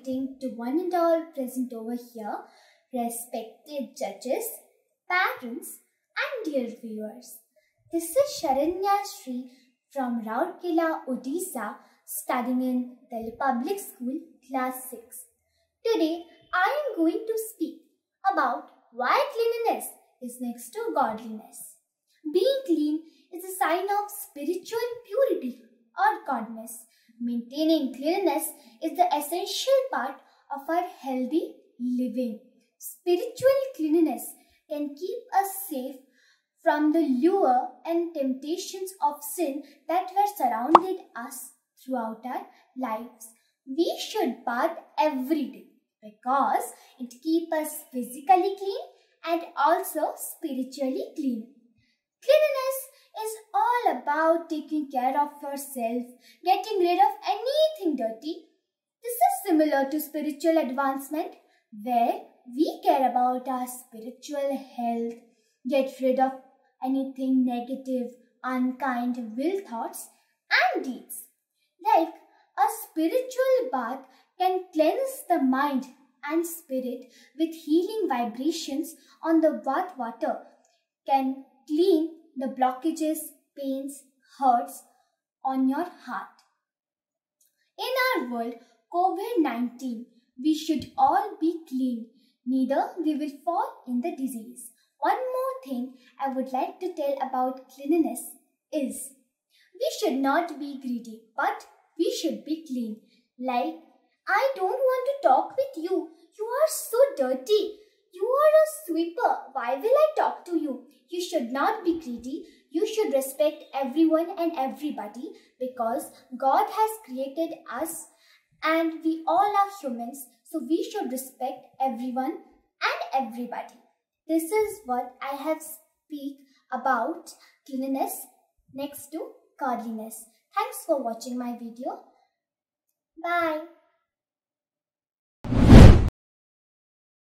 greeting to one and all present over here, respected judges, parents and dear viewers. This is Sharanya Shree from Rourkela, Odisha, studying in the Public School, Class 6. Today, I am going to speak about why cleanliness is next to godliness. Being clean is a sign of spiritual purity or godness. Maintaining cleanliness is the essential part of our healthy living. Spiritual cleanliness can keep us safe from the lure and temptations of sin that were surrounded us throughout our lives. We should bath every day because it keeps us physically clean and also spiritually clean. Cleanliness is all about taking care of yourself, getting rid of anything dirty. This is similar to spiritual advancement, where we care about our spiritual health, get rid of anything negative, unkind will thoughts and deeds. Like a spiritual bath can cleanse the mind and spirit with healing vibrations on the bath water, can clean the blockages, pains, hurts on your heart. In our world, COVID-19, we should all be clean, neither we will fall in the disease. One more thing I would like to tell about cleanliness is we should not be greedy, but we should be clean. Like, I don't want to talk with you. You are so dirty. You are a sweeper. Why will I talk to you? You should not be greedy. You should respect everyone and everybody because God has created us and we all are humans. So we should respect everyone and everybody. This is what I have speak about cleanliness next to godliness. Thanks for watching my video. Bye.